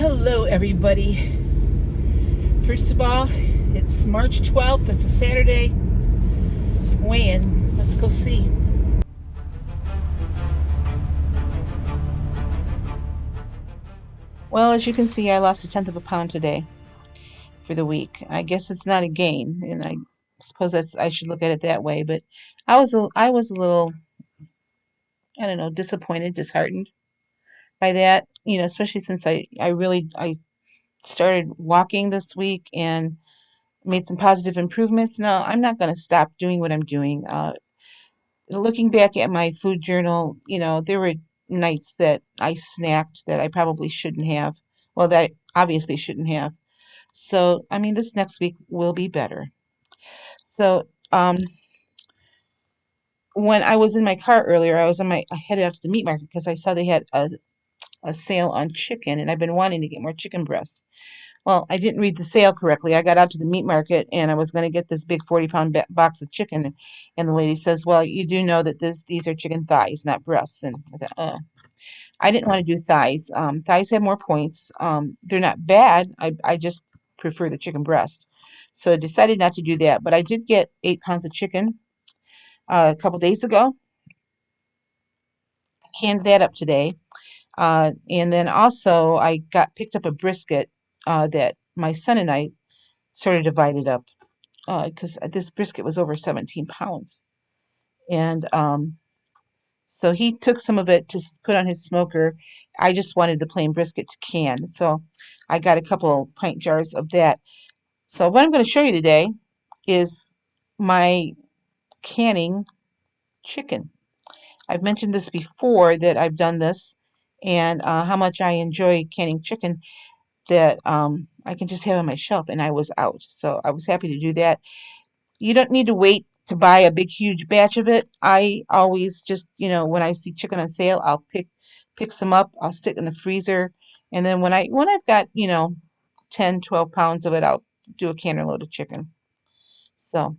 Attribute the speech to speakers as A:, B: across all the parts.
A: Hello everybody. First of all, it's March 12th. It's a Saturday. Weigh-in. Let's go see. Well, as you can see, I lost 1/10 of a pound today for the week. I guess it's not a gain, and I suppose I should look at it that way. But I was a little, I don't know, disappointed, disheartened by that. Especially since I started walking this week and made some positive improvements. No, I'm not going to stop doing what I'm doing. Looking back at my food journal, there were nights that I snacked that I probably shouldn't have. Well, that I obviously shouldn't have. So, I mean, this next week will be better. So, when I was in my car earlier, I headed out to the meat market because I saw they had a sale on chicken, and I've been wanting to get more chicken breasts. Well, I didn't read the sale correctly. I got out to the meat market and I was going to get this big 40-pound box of chicken. And the lady says, "Well, you do know that these are chicken thighs, not breasts." And I thought, oh, I didn't want to do thighs. Thighs have more points. They're not bad. I just prefer the chicken breast. So I decided not to do that. But I did get 8 pounds of chicken a couple days ago. Handed that up today. And then also I picked up a brisket that my son and I sort of divided up because this brisket was over 17 pounds. And so he took some of it to put on his smoker. I just wanted the plain brisket to can. So I got a couple pint jars of that. So what I'm going to show you today is my canning chicken. I've mentioned this before that I've done this and how much I enjoy canning chicken that I can just have on my shelf, and I was out. So I was happy to do that. You don't need to wait to buy a big huge batch of it. I always just, when I see chicken on sale, I'll pick some up, I'll stick in the freezer, and then when I've got, 10, 12 pounds of it, I'll do a canner load of chicken. So,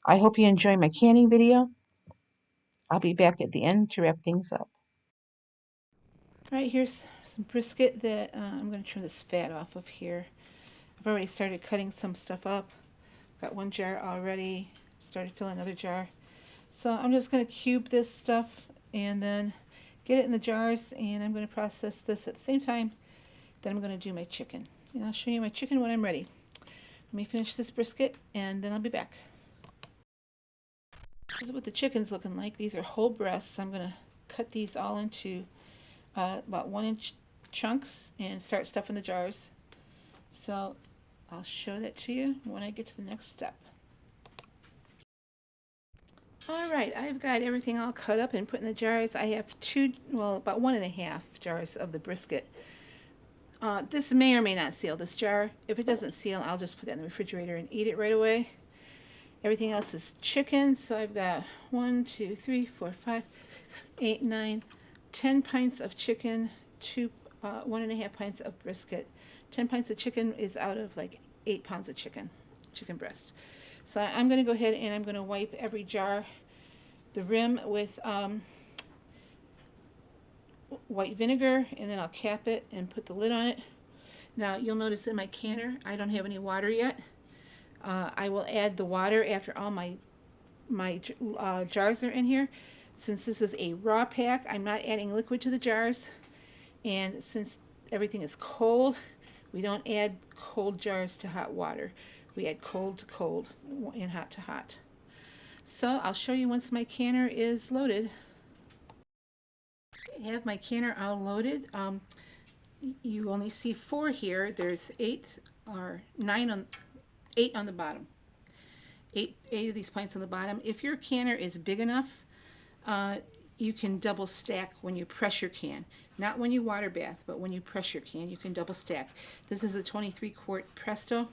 A: I hope you enjoy my canning video. I'll be back at the end to wrap things up. All right, here's some brisket that I'm going to trim this fat off of here. I've already started cutting some stuff up. Got one jar already. Started filling another jar. So I'm just going to cube this stuff and then get it in the jars, and I'm going to process this at the same time that I'm going to do my chicken. And I'll show you my chicken when I'm ready. Let me finish this brisket and then I'll be back. This is what the chicken's looking like. These are whole breasts. I'm going to cut these all into about 1-inch chunks and start stuffing the jars. So I'll show that to you when I get to the next step. Alright, I've got everything all cut up and put in the jars. I have about 1.5 jars of the brisket. This may or may not seal, this jar. If it doesn't seal, I'll just put that in the refrigerator and eat it right away. Everything else is chicken, so I've got 1, 2, 3, 4, 5, 8, 9, 10 pints of chicken, 1.5 pints of brisket. 10 pints of chicken is out of like 8 pounds of chicken breast. So I'm going to go ahead and I'm going to wipe every jar, the rim with white vinegar, and then I'll cap it and put the lid on it. Now you'll notice in my canner I don't have any water yet. I will add the water after all my jars are in here. Since this is a raw pack, I'm not adding liquid to the jars, and since everything is cold, we don't add cold jars to hot water. We add cold to cold and hot to hot. So I'll show you once my canner is loaded. I have my canner all loaded. You only see 4 here. There's 8 or 9 on 8 on the bottom. 8 of these pints on the bottom. If your canner is big enough, you can double stack when you pressure can. Not when you water bath, but when you pressure can, you can double stack. This is a 23-quart Presto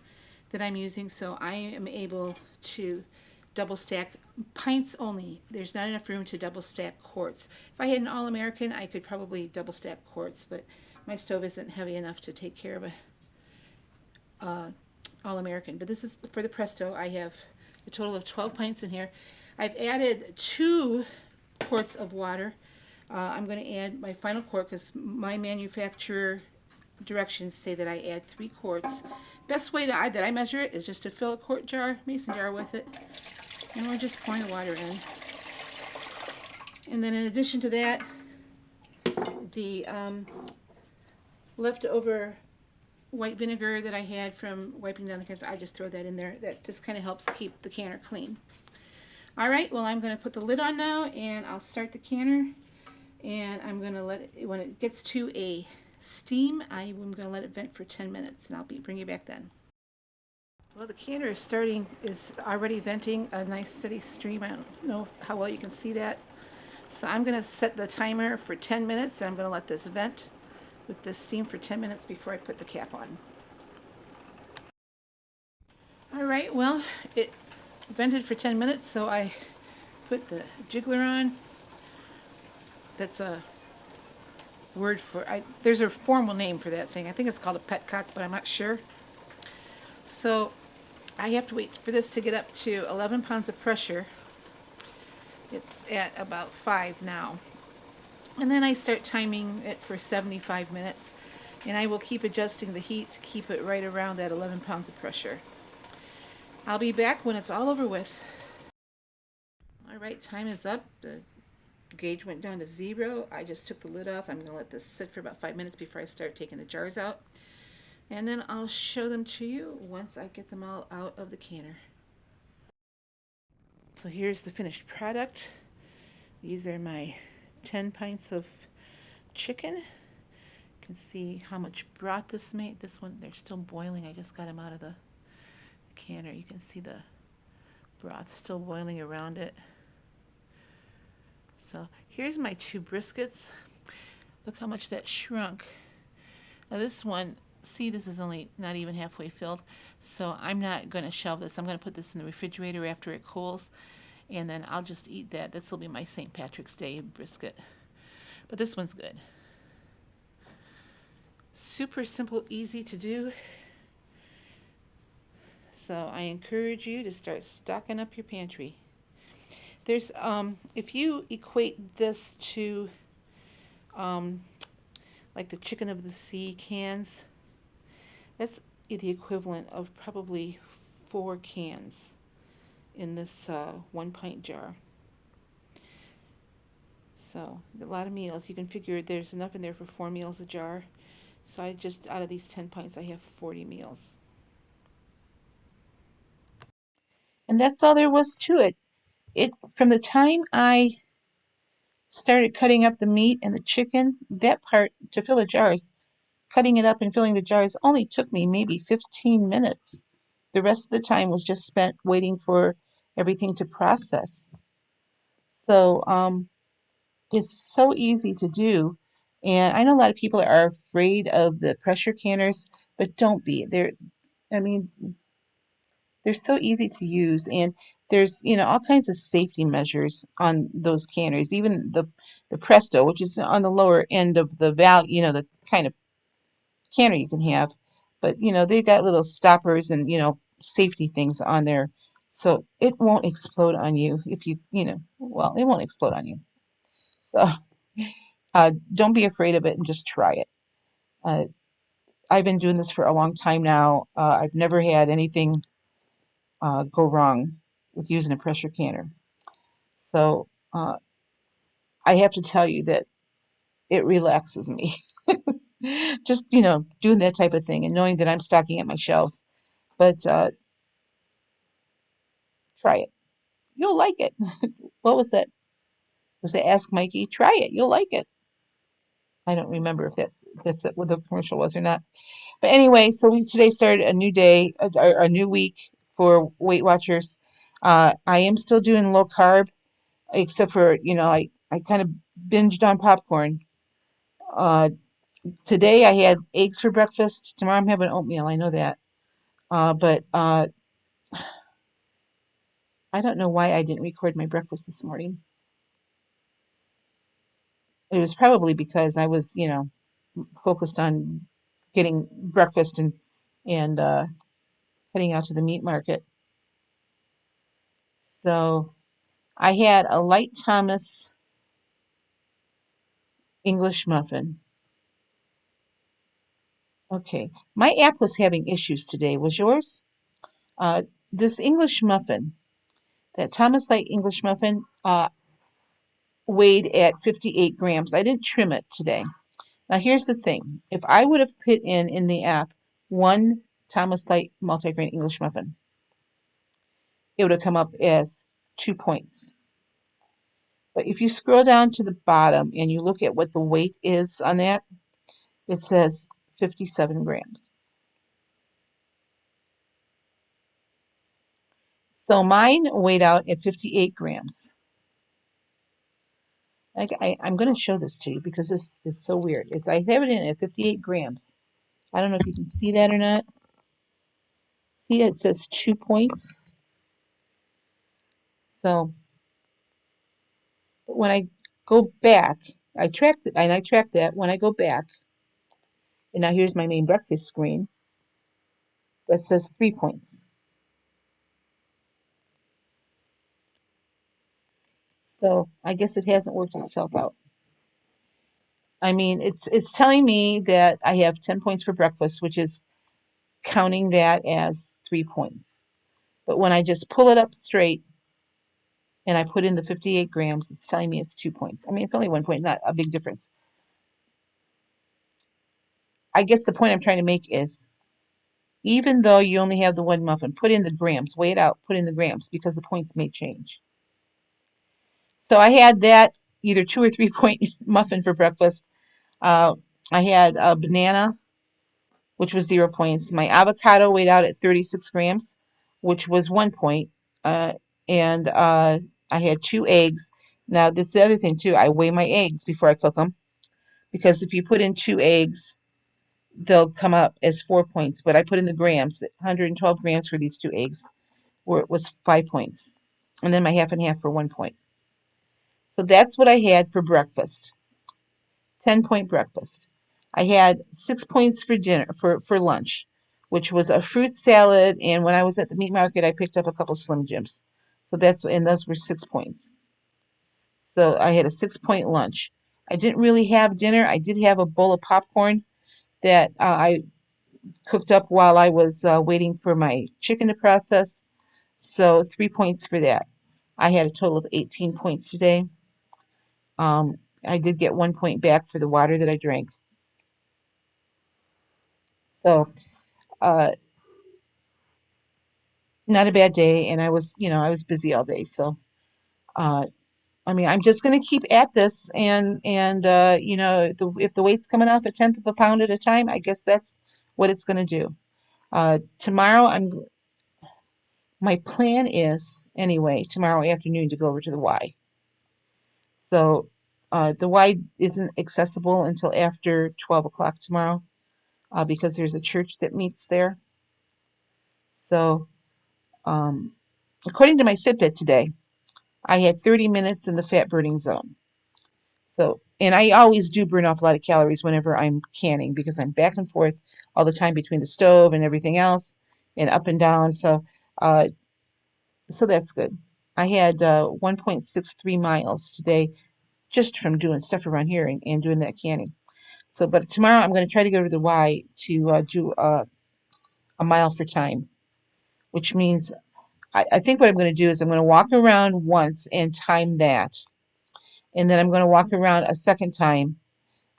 A: that I'm using, so I am able to double stack pints only. There's not enough room to double stack quarts. If I had an All-American, I could probably double stack quarts, but my stove isn't heavy enough to take care of a All-American. But this is for the Presto. I have a total of 12 pints in here. I've added 2 quarts of water. I'm going to add my final quart because my manufacturer directions say that I add 3 quarts. Best way that I measure it is just to fill a quart jar, mason jar with it, and we're just pouring the water in. And then in addition to that, the leftover white vinegar that I had from wiping down the cans, I just throw that in there. That just kind of helps keep the canner clean. All right, well, I'm going to put the lid on now, and I'll start the canner, and I'm going to let it, when it gets to a steam, I'm going to let it vent for 10 minutes, and I'll bring you back then. Well, the canner is already venting a nice steady stream. I don't know how well you can see that. So I'm going to set the timer for 10 minutes, and I'm going to let this vent with this steam for 10 minutes before I put the cap on. All right, well, it vented for 10 minutes, so I put the jiggler on. That's a word for, there's a formal name for that thing. I think it's called a petcock, but I'm not sure. So I have to wait for this to get up to 11 pounds of pressure. It's at about 5 now. And then I start timing it for 75 minutes. And I will keep adjusting the heat to keep it right around that 11 pounds of pressure. I'll be back when it's all over with. All right, time is up. The gauge went down to 0. I just took the lid off. I'm going to let this sit for about 5 minutes before I start taking the jars out. And then I'll show them to you once I get them all out of the canner. So here's the finished product. These are my 10 pints of chicken. You can see how much broth this made. This one, they're still boiling. I just got them out of the canner. You can see the broth still boiling around it. So here's my 2 briskets. Look how much that shrunk. Now this one, see, this is only not even halfway filled, so I'm not going to shelve this. I'm going to put this in the refrigerator after it cools, and then I'll just eat that. This will be my St. Patrick's Day brisket. But this one's good. Super simple, easy to do. So I encourage you to start stocking up your pantry. There's if you equate this to like the chicken of the sea cans, that's the equivalent of probably 4 cans in this 1 pint jar. So a lot of meals. You can figure there's enough in there for 4 meals a jar. So I just, out of these 10 pints, I have 40 meals. And that's all there was to it. From the time I started cutting up the meat and the chicken, that part to fill the jars, cutting it up and filling the jars only took me maybe 15 minutes. The rest of the time was just spent waiting for everything to process. So it's so easy to do. And I know a lot of people are afraid of the pressure canners, but don't be. I mean, they're so easy to use, and there's all kinds of safety measures on those canners. Even the Presto, which is on the lower end of the value, the kind of canner you can have, but they've got little stoppers and safety things on there, so it won't explode on you if well, it won't explode on you. So don't be afraid of it and just try it. Uh, I've been doing this for a long time now. I've never had anything go wrong with using a pressure canner. So I have to tell you that it relaxes me. Just, doing that type of thing and knowing that I'm stocking at my shelves. But try it. You'll like it. What was that? Was it Ask Mikey? Try it. You'll like it. I don't remember if that's what the commercial was or not. But anyway, so we today started a new day, a new week for Weight Watchers. I am still doing low carb, except for, I kind of binged on popcorn. Uh, Today I had eggs for breakfast. Tomorrow I'm having oatmeal. I know that. But I don't know why I didn't record my breakfast this morning. It was probably because I was, focused on getting breakfast and heading out to the meat market. So I had a light Thomas English muffin. Okay, my app was having issues today. Was yours? Uh, this English muffin, that Thomas Light English muffin, weighed at 58 grams. I didn't trim it today. Now, here's the thing. If I would have put in the app one Thomas Light multigrain English muffin, it would have come up as 2 points. But if you scroll down to the bottom and you look at what the weight is on that, it says 57 grams. So mine weighed out at 58 grams. I'm going to show this to you because this is so weird. I have it in at 58 grams. I don't know if you can see that or not. See, it says 2 points. So when I go back, I tracked it, and I tracked that. When I go back, and now here's my main breakfast screen that says 3 points. So I guess it hasn't worked itself out. I mean, it's telling me that I have 10 points for breakfast, which is counting that as 3 points. But when I just pull it up straight and I put in the 58 grams, it's telling me it's 2 points. I mean, it's only 1 point, not a big difference. I guess the point I'm trying to make is even though you only have the one muffin, put in the grams, weigh it out, put in the grams because the points may change. So I had that either 2 or 3 point muffin for breakfast. Uh, I had a banana, which was 0 points. My avocado weighed out at 36 grams, which was 1 point. Uh, and I had 2 eggs. Now, this is the other thing, too. I weigh my eggs before I cook them because if you put in 2 eggs, they'll come up as 4 points. But I put in the grams, 112 grams for these 2 eggs, where it was 5 points. And then my half and half for 1 point. So that's what I had for breakfast. 10 point breakfast. I had 6 points for dinner for lunch, which was a fruit salad, and when I was at the meat market I picked up a couple Slim Jims. So those were 6 points. So I had a 6 point lunch. I didn't really have dinner. I did have a bowl of popcorn that I cooked up while I was waiting for my chicken to process. So 3 points for that. I had a total of 18 points today. I did get 1 point back for the water that I drank. So uh, not a bad day, and I was busy all day. So uh, I mean, I'm just going to keep at this, and if the weight's coming off a tenth of a pound at a time, I guess that's what it's going to do. Tomorrow, my plan is anyway tomorrow afternoon to go over to the Y. So the Y isn't accessible until after 12 o'clock tomorrow because there's a church that meets there. So um, according to my Fitbit today, I had 30 minutes in the fat burning zone. So, and I always do burn off a lot of calories whenever I'm canning because I'm back and forth all the time between the stove and everything else and up and down. Uh, so that's good. I had 1.63 miles today just from doing stuff around here and doing that canning. So, but tomorrow I'm going to try to go to the Y to do a mile for time, which means I think what I'm going to do is I'm going to walk around once and time that. And then I'm going to walk around a second time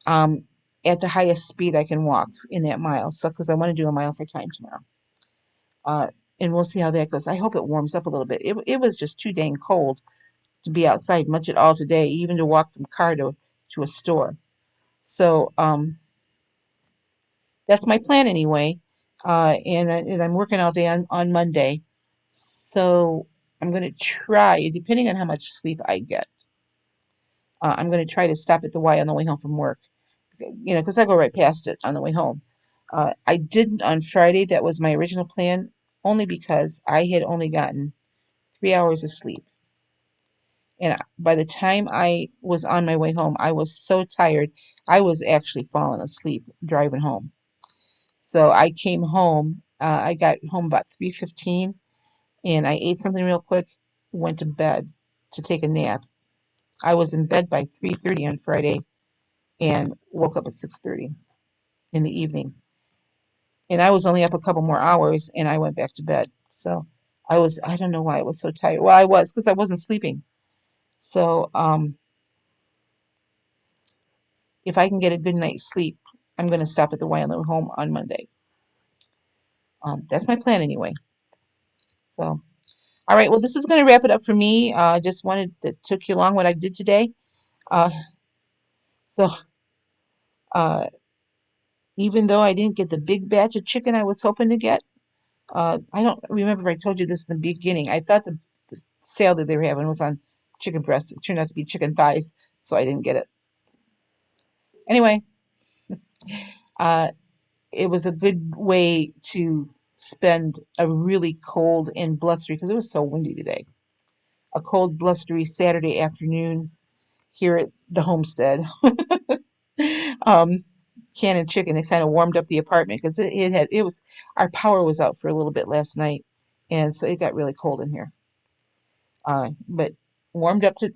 A: um, at the highest speed I can walk in that mile. So, because I want to do a mile for time tomorrow. Uh, and we'll see how that goes. I hope it warms up a little bit. It was just too dang cold to be outside much at all today, even to walk from car to a store. So, that's my plan anyway. And I'm working all day on Monday. So I'm going to try, depending on how much sleep I get, I'm going to try to stop at the Y on the way home from work. Because I go right past it on the way home. I didn't on Friday. That was my original plan, only because I had only gotten 3 hours of sleep. And by the time I was on my way home, I was so tired. I was actually falling asleep driving home. So I came home. I got home about 3:15, and I ate something real quick. Went to bed to take a nap. I was in bed by 3:30 on Friday, and woke up at 6:30 in the evening. and I was only up a couple more hours, and I went back to bed. So I don't know why I was so tired. Well, I was because I wasn't sleeping. So if I can get a good night's sleep, I'm going to stop at the Wyoming home on Monday. That's my plan anyway. So, all right. Well, this is going to wrap it up for me. Just wanted to took you along what I did today. Uh, so, uh, even though I didn't get the big batch of chicken I was hoping to get, I don't remember if I told you this in the beginning. I thought the sale that they were having was on chicken breasts. It turned out to be chicken thighs, so I didn't get it. Anyway, uh, it was a good way to spend a really cold and blustery, because it was so windy today, a cold, blustery Saturday afternoon here at the homestead. um, Canning chicken. It kind of warmed up the apartment because it was our power was out for a little bit last night, and so it got really cold in here. But warmed up to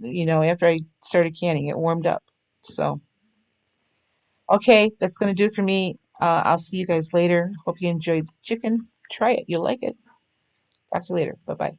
A: after I started canning, it warmed up. So okay, that's gonna do it for me. I'll see you guys later. Hope you enjoyed the chicken. Try it. You'll like it. Talk to you later. Bye bye.